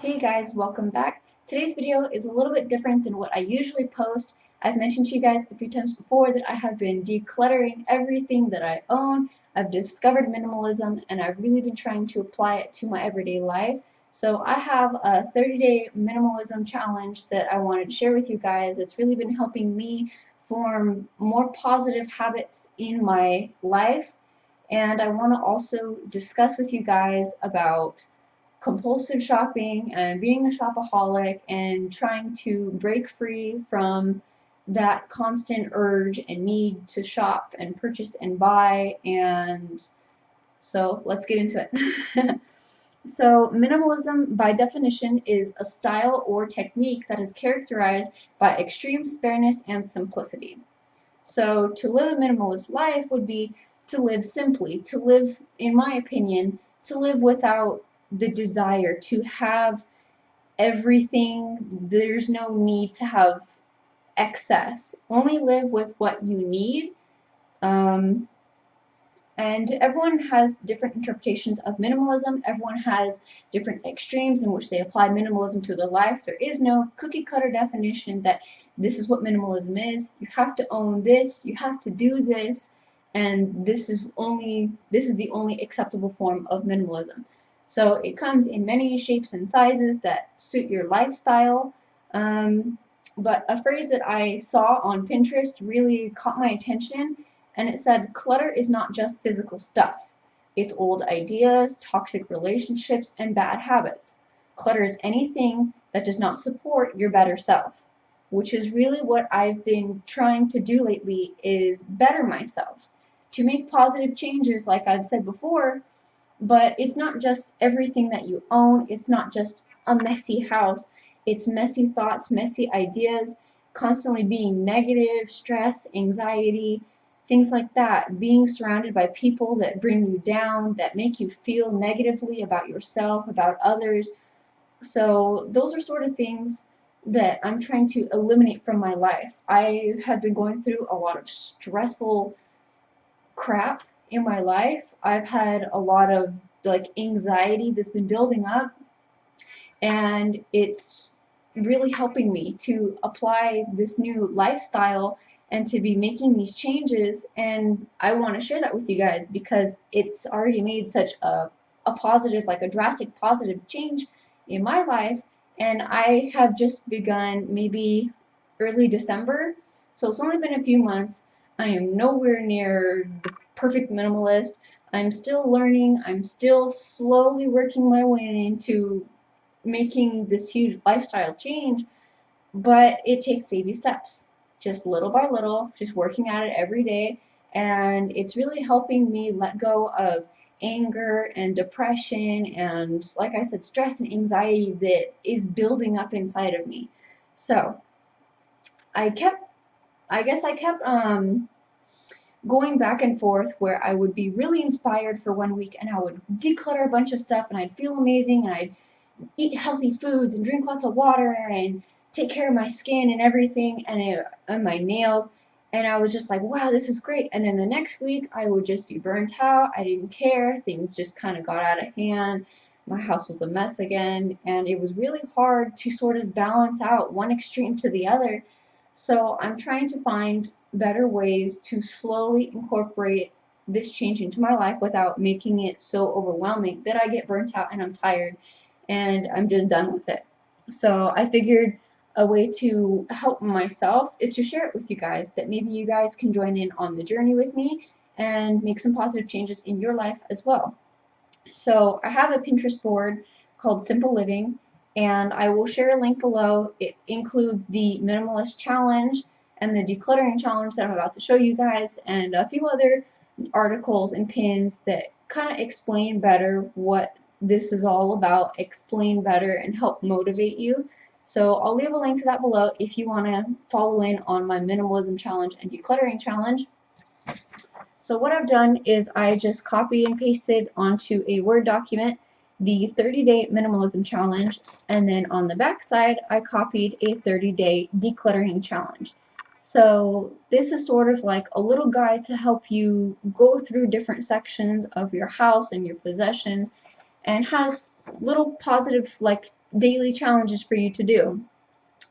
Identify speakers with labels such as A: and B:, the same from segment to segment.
A: Hey guys, welcome back. Today's video is a little bit different than what I usually post. I've mentioned to you guys a few times before that I have been decluttering everything that I own. I've discovered minimalism and I've really been trying to apply it to my everyday life. So I have a 30-day minimalism challenge that I wanted to share with you guys. It's really been helping me form more positive habits in my life. And I want to also discuss with you guys about compulsive shopping and being a shopaholic and trying to break free from that constant urge and need to shop and purchase and buy. And so let's get into it. So, minimalism, by definition, is a style or technique that is characterized by extreme spareness and simplicity. So, to live a minimalist life would be to live simply, to live, in my opinion, to live without the desire to have everything. There's no need to have excess. Only live with what you need. Um, and everyone has different interpretations of minimalism. Everyone has different extremes in which they apply minimalism to their life. There is no cookie cutter definition that this is what minimalism is. You have to own this, you have to do this, and this is the only acceptable form of minimalism. So it comes in many shapes and sizes that suit your lifestyle. But a phrase that I saw on Pinterest really caught my attention, and it said, clutter is not just physical stuff. It's old ideas, toxic relationships, and bad habits. Clutter is anything that does not support your better self, which is really what I've been trying to do lately, is better myself, to make positive changes like I've said before. But it's not just everything that you own, it's not just a messy house, it's messy thoughts, messy ideas, constantly being negative, stress, anxiety, things like that, being surrounded by people that bring you down, that make you feel negatively about yourself, about others. So those are sort of things that I'm trying to eliminate from my life. I have been going through a lot of stressful crap in my life. I've had a lot of anxiety that's been building up, and it's really helping me to apply this new lifestyle and to be making these changes. And I want to share that with you guys because it's already made such a positive, like a drastic positive change in my life. And I have just begun maybe early December, so it's only been a few months. I am nowhere near the perfect minimalist. I'm still learning, I'm still slowly working my way into making this huge lifestyle change, but it takes baby steps, just little by little, just working at it every day. And it's really helping me let go of anger and depression and, like I said, stress and anxiety that is building up inside of me. So I kept, I kept going back and forth where I would be really inspired for one week and I would declutter a bunch of stuff and I'd feel amazing and I'd eat healthy foods and drink lots of water and take care of my skin and everything and my nails. And I was just like, wow, this is great. And then the next week, I would just be burnt out. I didn't care. Things just kind of got out of hand. My house was a mess again. And it was really hard to sort of balance out one extreme to the other. So I'm trying to find better ways to slowly incorporate this change into my life without making it so overwhelming that I get burnt out and I'm tired and I'm just done with it. So I figured a way to help myself is to share it with you guys, that maybe you guys can join in on the journey with me and make some positive changes in your life as well. So I have a Pinterest board called Simple Living, and I will share a link below. It includes the minimalist challenge and the decluttering challenge that I'm about to show you guys, and a few other articles and pins that kind of explain better what this is all about, explain better, and help motivate you. So I'll leave a link to that below if you want to follow in on my minimalism challenge and decluttering challenge. So what I've done is I just copied and pasted onto a Word document the 30-day minimalism challenge, and then on the back side I copied a 30-day decluttering challenge. So this is sort of like a little guide to help you go through different sections of your house and your possessions, and has little positive daily challenges for you to do.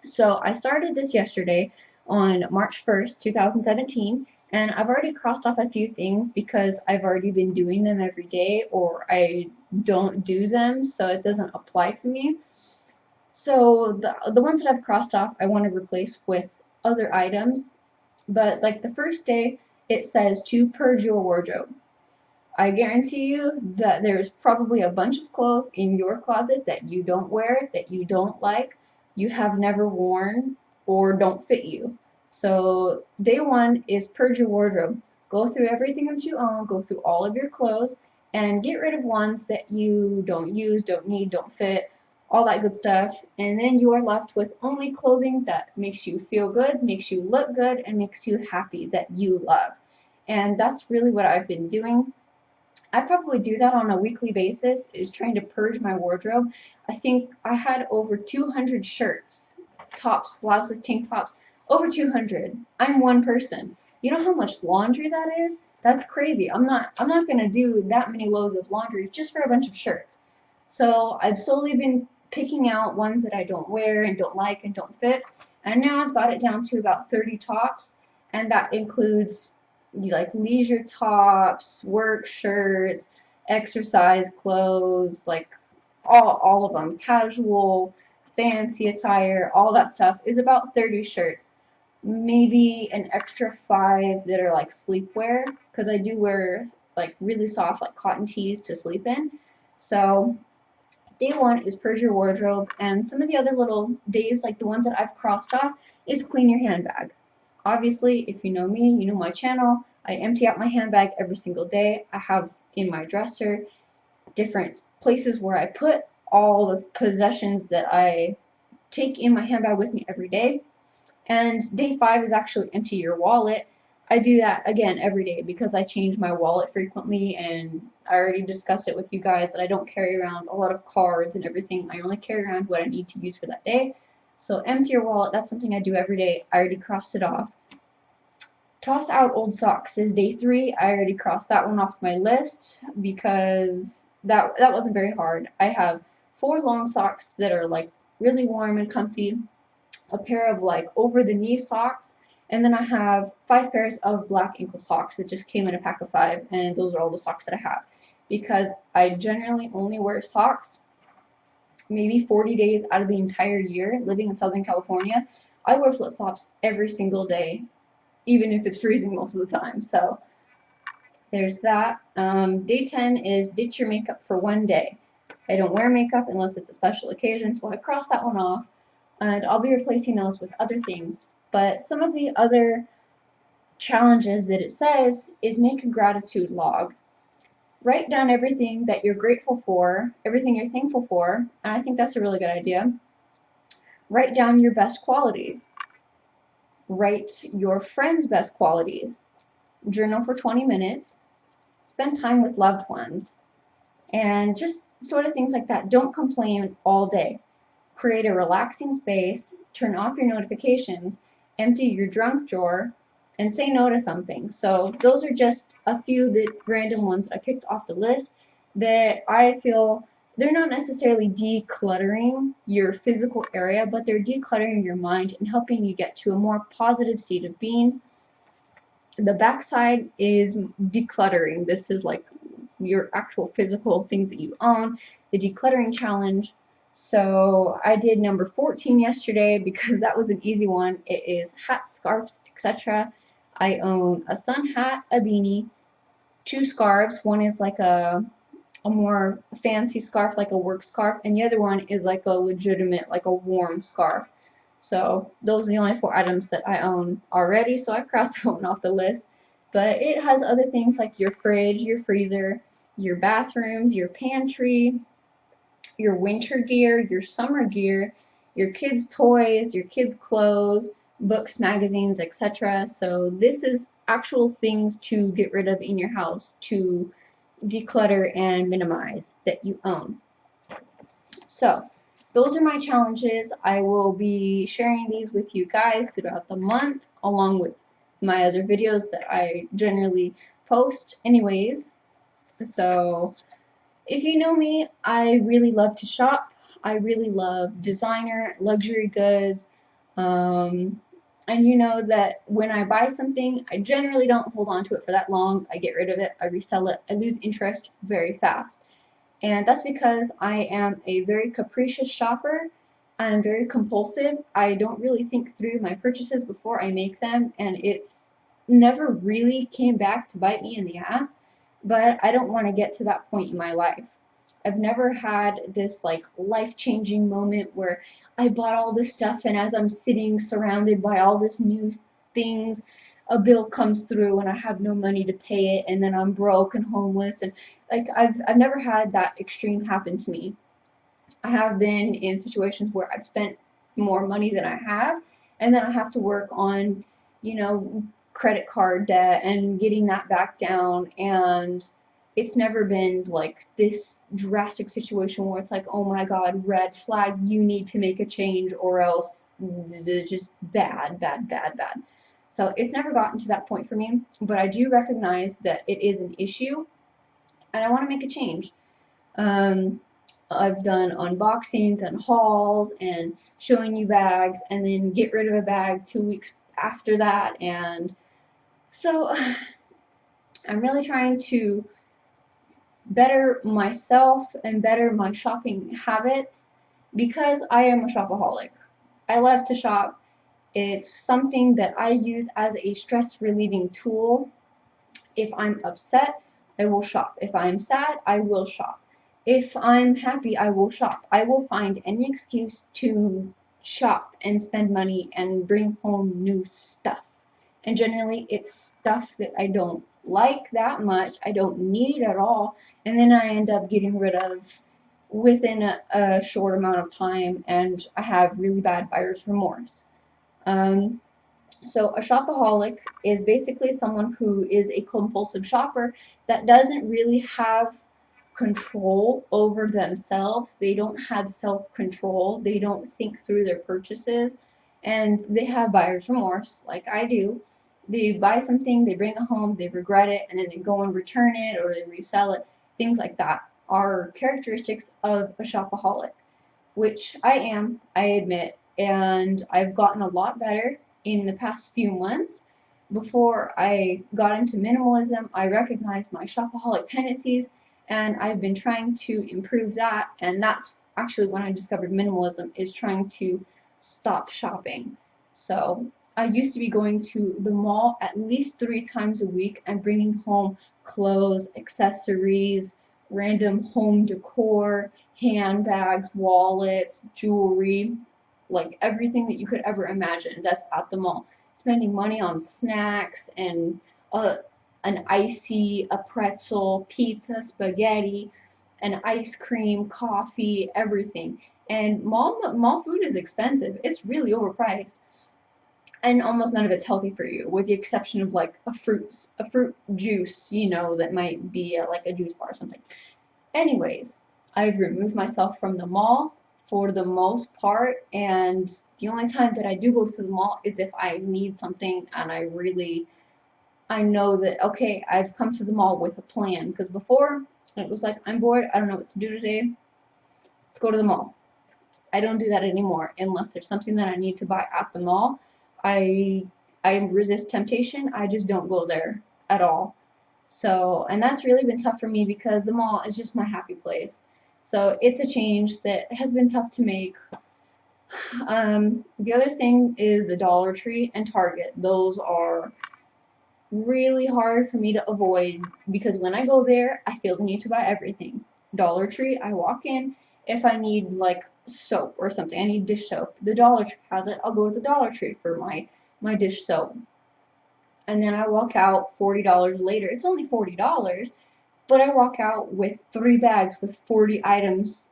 A: So I started this yesterday on March 1st, 2017, and I've already crossed off a few things because I've already been doing them every day, or I don't do them, so it doesn't apply to me. So the ones that I've crossed off, I want to replace with other items. But like the first day, it says to purge your wardrobe. I guarantee you that there's probably a bunch of clothes in your closet that you don't wear, that you don't like, you have never worn, or don't fit you. So, day one is purge your wardrobe. Go through everything that you own, go through all of your clothes, and get rid of ones that you don't use, don't need, don't fit, all that good stuff. And then you are left with only clothing that makes you feel good, makes you look good, and makes you happy that you love. And that's really what I've been doing. I probably do that on a weekly basis, is trying to purge my wardrobe. I think I had over 200 shirts, tops, blouses, tank tops, over 200. I'm one person. You know how much laundry that is? That's crazy. I'm not going to do that many loads of laundry just for a bunch of shirts. So, I've slowly been picking out ones that I don't wear and don't like and don't fit. And now I've got it down to about 30 tops, and that includes like leisure tops, work shirts, exercise clothes, like all of them, casual, fancy attire, all that stuff is about 30 shirts. Maybe an extra 5 that are like sleepwear, because I do wear like really soft like cotton tees to sleep in. So day one is purge your wardrobe, and some of the other little days, like the ones that I've crossed off, is clean your handbag. Obviously, if you know me, you know my channel, I empty out my handbag every single day. I have in my dresser different places where I put all the possessions that I take in my handbag with me every day. And day five is actually empty your wallet. I do that again every day because I change my wallet frequently, and I already discussed it with you guys that I don't carry around a lot of cards and everything. I only carry around what I need to use for that day. So empty your wallet, that's something I do every day. I already crossed it off. Toss out old socks is day three. I already crossed that one off my list because that wasn't very hard. I have 4 long socks that are like really warm and comfy, a pair of like over the knee socks, and then I have 5 pairs of black ankle socks that just came in a pack of 5, and those are all the socks that I have. Because I generally only wear socks maybe 40 days out of the entire year living in Southern California. I wear flip flops every single day, even if it's freezing most of the time. So there's that. Day 10 is ditch your makeup for one day. I don't wear makeup unless it's a special occasion, so I cross that one off, and I'll be replacing those with other things. But some of the other challenges that it says is make a gratitude log. Write down everything that you're grateful for, everything you're thankful for, and I think that's a really good idea. Write down your best qualities. Write your friends' best qualities. Journal for 20 minutes. Spend time with loved ones. And just sort of things like that. Don't complain all day. Create a relaxing space, turn off your notifications, empty your junk drawer, and say no to something. So those are just a few random ones that I picked off the list that I feel they're not necessarily decluttering your physical area, but they're decluttering your mind and helping you get to a more positive state of being. The backside is decluttering. This is like your actual physical things that you own, the decluttering challenge. So I did number 14 yesterday because that was an easy one. It is hats, scarves, etc. I own a sun hat, a beanie, 2 scarves. One is like a more fancy scarf, like a work scarf, and the other one is like a legitimate, like a warm scarf. So those are the only 4 items that I own already, so I crossed that one off the list. But it has other things like your fridge, your freezer, your bathrooms, your pantry, your winter gear, your summer gear, your kids' toys, your kids' clothes, books, magazines, etc. So this is actual things to get rid of in your house to declutter and minimize that you own. So those are my challenges. I will be sharing these with you guys throughout the month, along with my other videos that I generally post anyways. So if you know me, I really love to shop. I really love designer, luxury goods. And you know that when I buy something, I generally don't hold on to it for that long. I get rid of it, I resell it, I lose interest very fast. And that's because I am a very capricious shopper. I'm very compulsive. I don't really think through my purchases before I make them, and it's never really came back to bite me in the ass, but I don't want to get to that point in my life. I've never had this like life-changing moment where I bought all this stuff and as I'm sitting surrounded by all this new things, a bill comes through and I have no money to pay it and then I'm broke and homeless and like I've never had that extreme happen to me. I have been in situations where I've spent more money than I have, and then I have to work on, you know, credit card debt and getting that back down. And it's never been like this drastic situation where it's like, oh my God, red flag, you need to make a change or else it's just bad, bad, bad, bad. So it's never gotten to that point for me, but I do recognize that it is an issue and I want to make a change. Um, I've done unboxings and hauls and showing you bags and then get rid of a bag 2 weeks after that. And so I'm really trying to better myself and better my shopping habits because I am a shopaholic. I love to shop. It's something that I use as a stress relieving tool. If I'm upset, I will shop. If I'm sad, I will shop. If I'm happy, I will shop. I will find any excuse to shop and spend money and bring home new stuff. And generally, it's stuff that I don't like that much, I don't need at all, and then I end up getting rid of within a short amount of time, and I have really bad buyer's remorse. Um, so a shopaholic is basically someone who is a compulsive shopper that doesn't really have control over themselves. They don't have self-control. They don't think through their purchases, and they have buyer's remorse like I do. They buy something, they bring it home, they regret it, and then they go and return it or they resell it. Things like that are characteristics of a shopaholic, which I am, I admit, and I've gotten a lot better in the past few months. Before I got into minimalism, I recognized my shopaholic tendencies, and I've been trying to improve that, and that's actually when I discovered minimalism, is trying to stop shopping. So I used to be going to the mall at least 3 times a week and bringing home clothes, accessories, random home decor, handbags, wallets, jewelry, like everything that you could ever imagine that's at the mall. Spending money on snacks and uh, an icy, a pretzel, pizza, spaghetti, an ice cream, coffee, everything. And mall food is expensive. It's really overpriced, and almost none of it's healthy for you, with the exception of like a fruit juice, you know, that might be like a juice bar or something. Anyways, I've removed myself from the mall for the most part, and the only time that I do go to the mall is if I need something and I know that, okay, I've come to the mall with a plan. Because before, it was like, I'm bored, I don't know what to do today, let's go to the mall. I don't do that anymore unless there's something that I need to buy at the mall. I I resist temptation. I just don't go there at all. So, and that's really been tough for me because the mall is just my happy place. So it's a change that has been tough to make. The other thing is the Dollar Tree and Target. Those are really hard for me to avoid because when I go there, I feel the need to buy everything. Dollar Tree, I walk in. If I need like soap or something, I need dish soap. The Dollar Tree has it. I'll go to the Dollar Tree for my dish soap. And then I walk out $40 later. It's only $40, but I walk out with 3 bags with 40 items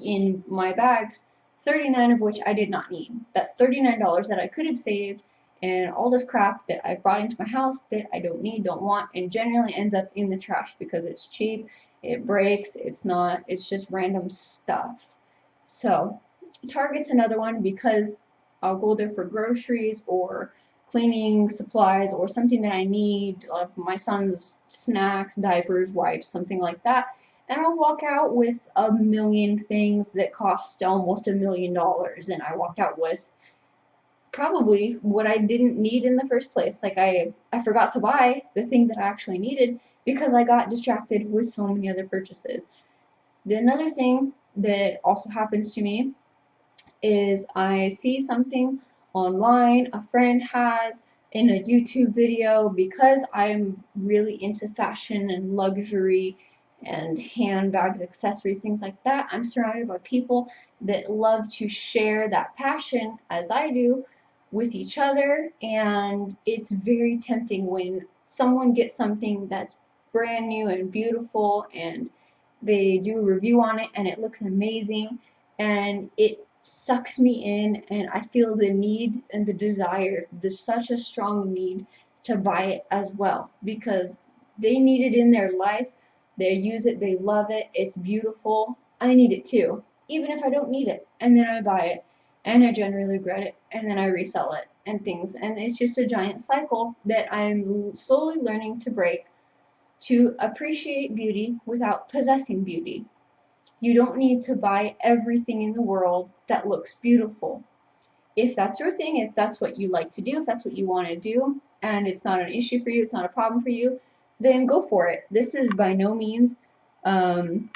A: in my bags, 39 of which I did not need. That's $39 that I could have saved, and all this crap that I've brought into my house that I don't need, don't want, and generally ends up in the trash because it's cheap, it breaks, it's just random stuff. So, Target's another one because I'll go there for groceries or cleaning supplies or something that I need, like my son's snacks, diapers, wipes, something like that. and I'll walk out with a million things that cost almost $1 million, and I walked out with probably what I didn't need in the first place. Like I forgot to buy the thing that I actually needed because I got distracted with so many other purchases. Another thing that also happens to me is I see something online a friend has in a YouTube video. Because I'm really into fashion and luxury and handbags, accessories, things like that. I'm surrounded by people that love to share that passion as I do with each other, and it's very tempting when someone gets something that's brand new and beautiful and they do a review on it and it looks amazing, and it sucks me in, and I feel the need and the desire, there's such a strong need to buy it as well because they need it in their life, they use it, they love it, it's beautiful. I need it too, even if I don't need it, and then I buy it and I generally regret it and then I resell it and things, and it's just a giant cycle that I'm slowly learning to break, to appreciate beauty without possessing beauty. You don't need to buy everything in the world that looks beautiful. If that's your thing, if that's what you like to do, if that's what you want to do, and it's not an issue for you, it's not a problem for you, then go for it. This is by no means um,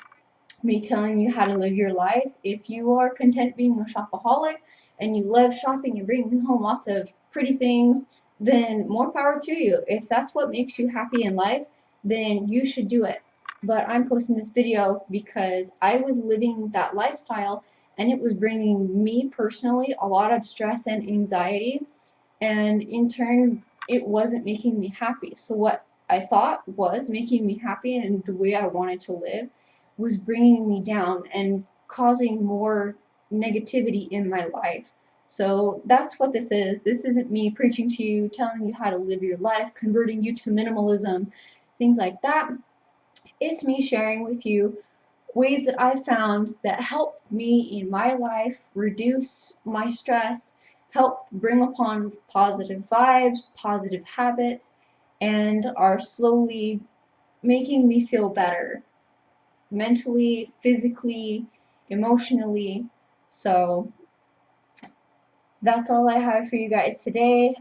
A: me telling you how to live your life. If you are content being a shopaholic and you love shopping and bringing home lots of pretty things, then more power to you. If that's what makes you happy in life, then you should do it. But I'm posting this video because I was living that lifestyle and it was bringing me personally a lot of stress and anxiety, and in turn it wasn't making me happy. So what I thought was making me happy and the way I wanted to live was bringing me down and causing more negativity in my life. So that's what this is. This isn't me preaching to you, telling you how to live your life, converting you to minimalism, things like that. It's me sharing with you ways that I found that help me in my life reduce my stress, help bring upon positive vibes, positive habits, and are slowly making me feel better mentally, physically, emotionally. So that's all I have for you guys today.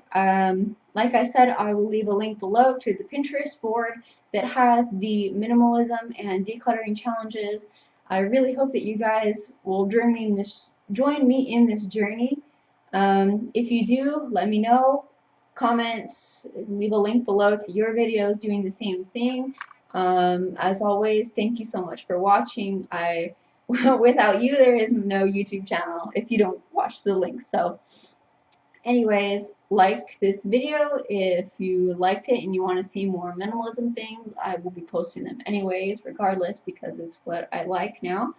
A: Like I said, I will leave a link below to the Pinterest board that has the minimalism and decluttering challenges. I really hope that you guys will join me in this journey. If you do, let me know. Comment, leave a link below to your videos doing the same thing. As always, thank you so much for watching. Without you, there is no YouTube channel if you don't watch the links. So anyways, like this video if you liked it and you want to see more minimalism things. I will be posting them anyways, regardless, because it's what I like now.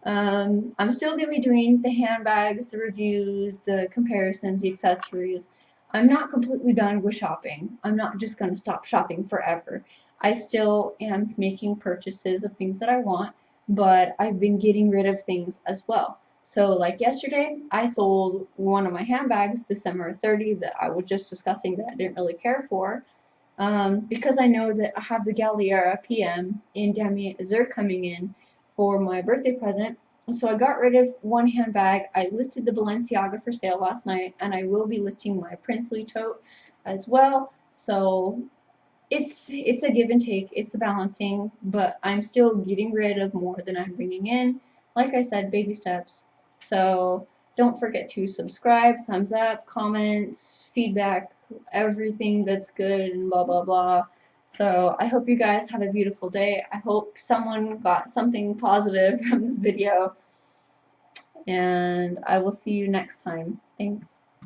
A: I'm still going to be doing the handbags, the reviews, the comparisons, the accessories. I'm not completely done with shopping. I'm not just going to stop shopping forever. I still am making purchases of things that I want, but I've been getting rid of things as well. So like yesterday, I sold one of my handbags, the Summer 30, that I was just discussing that I didn't really care for, because I know that I have the Galliera PM in Damier Azur coming in for my birthday present. So I got rid of one handbag. I listed the Balenciaga for sale last night, and I will be listing my Princely tote as well. So it's a give and take, it's a balancing, but I'm still getting rid of more than I'm bringing in. Like I said, baby steps. So don't forget to subscribe, thumbs up, comments, feedback, everything that's good, and blah blah blah. So I hope you guys have a beautiful day. I hope someone got something positive from this video, and I will see you next time. Thanks.